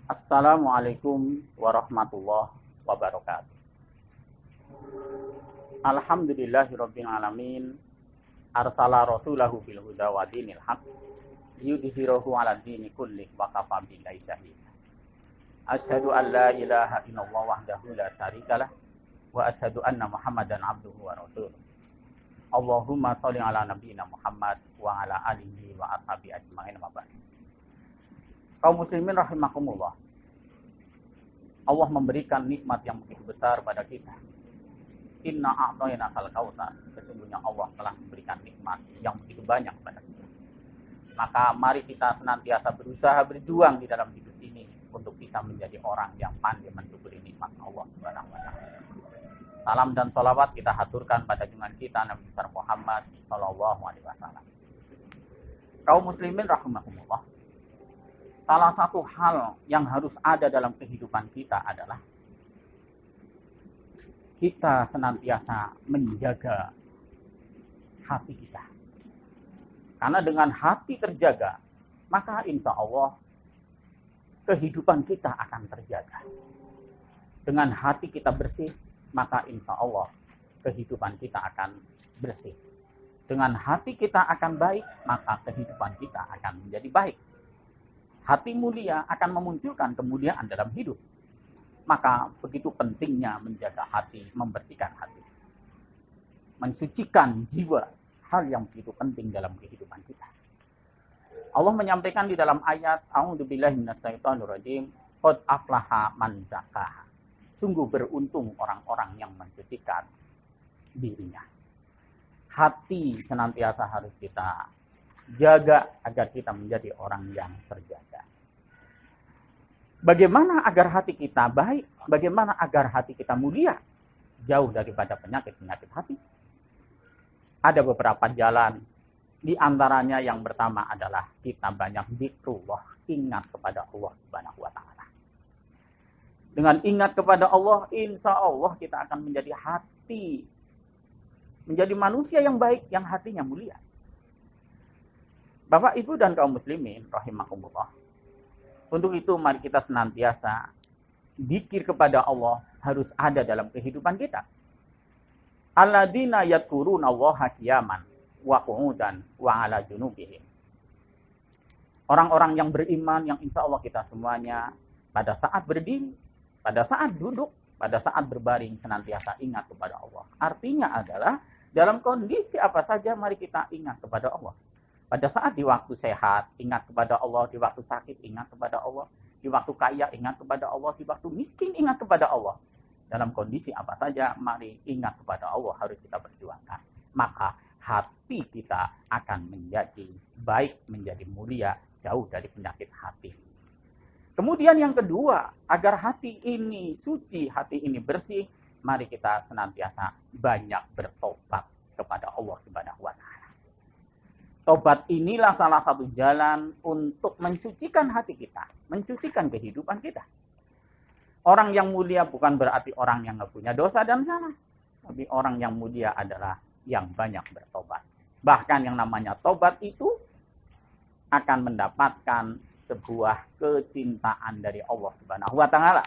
Assalamualaikum warahmatullahi wabarakatuh. Alhamdulillahirabbil alamin. Arsala rasulahu bil huda wa dinil haq liyudhhirahu 'ala dini kulli wa kafa billahi shahida. Asyhadu an la ilaha illallah wahdahu la syarikalah wa asyhadu anna Muhammadan abduhu wa rasuluh. Allahumma shalli ala nabiyyina Muhammad wa ala alihi wa ashabihi ajmain wa ba'd. Kaum muslimin rahimakumullah. Allah memberikan nikmat yang begitu besar pada kita. Inna a'tainakal kautsar. Sesungguhnya Allah telah memberikan nikmat yang begitu banyak pada kita. Maka mari kita senantiasa berusaha berjuang di dalam hidup ini untuk bisa menjadi orang yang pandai mensyukuri nikmat Allah Subhanahu wa taala. Salam dan salawat kita haturkan pada junjungan kita Nabi besar Muhammad sallallahu alaihi wasallam. Kaum muslimin rahimakumullah. Salah satu hal yang harus ada dalam kehidupan kita adalah kita senantiasa menjaga hati kita. Karena dengan hati terjaga, maka insya Allah kehidupan kita akan terjaga. Dengan hati kita bersih, maka insya Allah kehidupan kita akan bersih. Dengan hati kita akan baik, maka kehidupan kita akan menjadi baik. Hati mulia akan memunculkan kemuliaan dalam hidup. Maka begitu pentingnya menjaga hati, membersihkan hati. Mensucikan jiwa, hal yang begitu penting dalam kehidupan kita. Allah menyampaikan di dalam ayat, A'udzubillahi minasyaitonirrajim, qad aflaha man zakkaha. Sungguh beruntung orang-orang yang mensucikan dirinya. Hati senantiasa harus kita jaga agar kita menjadi orang yang terjaga. Bagaimana agar hati kita baik? Bagaimana agar hati kita mulia? Jauh daripada penyakit-penyakit hati. Ada beberapa jalan. Di antaranya yang pertama adalah kita banyak zikrullah, ingat kepada Allah Subhanahu wa taala. Dengan ingat kepada Allah, insya Allah kita akan menjadi hati, menjadi manusia yang baik, yang hatinya mulia. Bapak, Ibu, dan kaum muslimin rahimakumullah. Untuk itu mari kita senantiasa dzikir kepada Allah harus ada dalam kehidupan kita. Alladzina yadhkuruna Allaha qiyaman wa qu'udan wa 'ala junubihim. Orang-orang yang beriman yang insya Allah kita semuanya pada saat berdiri, pada saat duduk, pada saat berbaring senantiasa ingat kepada Allah. Artinya adalah dalam kondisi apa saja mari kita ingat kepada Allah. Pada saat di waktu sehat, ingat kepada Allah. Di waktu sakit, ingat kepada Allah. Di waktu kaya, ingat kepada Allah. Di waktu miskin, ingat kepada Allah. Dalam kondisi apa saja, mari ingat kepada Allah harus kita perjuangkan. Maka hati kita akan menjadi baik, menjadi mulia, jauh dari penyakit hati. Kemudian yang kedua, agar hati ini suci, hati ini bersih, mari kita senantiasa banyak bertobat kepada Allah Subhanahu wa taala. Tobat inilah salah satu jalan untuk mensucikan hati kita, mensucikan kehidupan kita. Orang yang mulia bukan berarti orang yang nggak punya dosa dan salah, tapi orang yang mulia adalah yang banyak bertobat. Bahkan yang namanya tobat itu akan mendapatkan sebuah kecintaan dari Allah Subhanahu wa taala.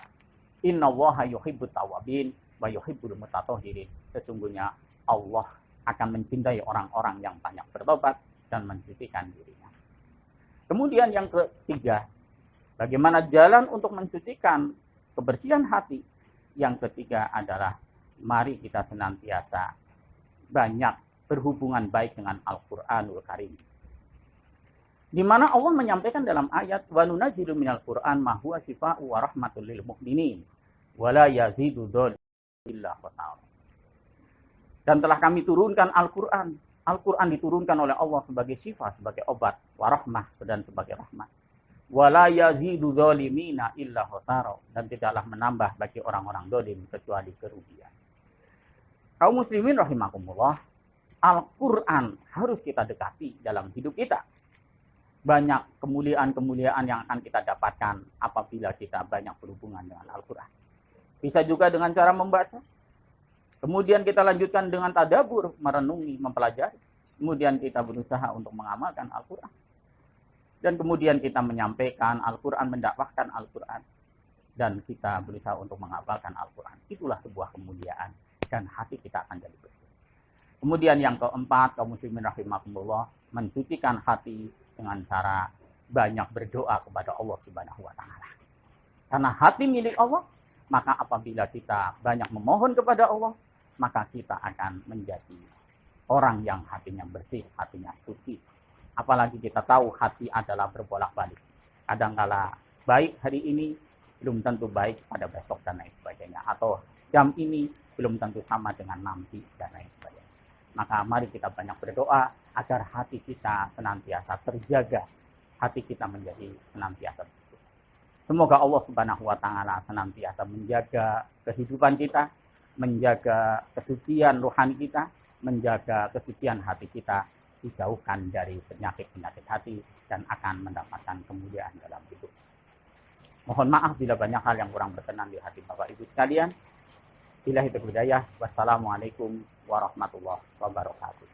Innallaha yuhibbut tawwabin wa yuhibbul mutatahhirin. Sesungguhnya Allah akan mencintai orang-orang yang banyak bertobat dan mensucikan dirinya. Kemudian yang ketiga, bagaimana jalan untuk mensucikan kebersihan hati? Yang ketiga adalah mari kita senantiasa banyak berhubungan baik dengan Al-Qur'anul Karim. Di mana Allah menyampaikan dalam ayat wa nunazzilu minal Qur'an ma huwa shifaa'un wa rahmatul lil mu'minin wa la yazidu dzalimin illa khasara. Dan telah kami turunkan Al-Qur'an. Al-Quran diturunkan oleh Allah sebagai syifa, sebagai obat, warahmah, dan sebagai rahmat. Wala yazidu dzalimina illa khasara, dan tidaklah menambah bagi orang-orang zalim kecuali kerugian. Kaum muslimin rahimakumullah, Al-Quran harus kita dekati dalam hidup kita. Banyak kemuliaan-kemuliaan yang akan kita dapatkan apabila kita banyak berhubungan dengan Al-Quran. Bisa juga dengan cara membaca. Kemudian kita lanjutkan dengan tadabbur, merenungi, mempelajari. Kemudian kita berusaha untuk mengamalkan Al-Quran. Dan kemudian kita menyampaikan Al-Quran, mendakwahkan Al-Quran. dan kita berusaha untuk menghafalkan Al-Quran. Itulah sebuah kemuliaan dan hati kita akan jadi bersih. Kemudian yang keempat, kaum muslimin rahimakumullah, mensucikan hati dengan cara banyak berdoa kepada Allah Subhanahu wa taala. Karena hati milik Allah, maka apabila kita banyak memohon kepada Allah, maka kita akan menjadi orang yang hatinya bersih, hatinya suci. Apalagi kita tahu hati adalah berbolak-balik. Kadangkala baik hari ini belum tentu baik pada besok dan lain sebagainya. Atau jam ini belum tentu sama dengan nanti dan lain sebagainya. Maka mari kita banyak berdoa agar hati kita senantiasa terjaga. Hati kita menjadi senantiasa bersih. Semoga Allah Subhanahu wa taala senantiasa menjaga kehidupan kita, menjaga kesucian rohani kita, menjaga kesucian hati kita, dijauhkan dari penyakit-penyakit hati dan akan mendapatkan kemuliaan dalam hidup. Mohon maaf bila banyak hal yang kurang berkenan di hati Bapak Ibu sekalian. Billahi taufiq hidayah. Wassalamualaikum warahmatullahi wabarakatuh.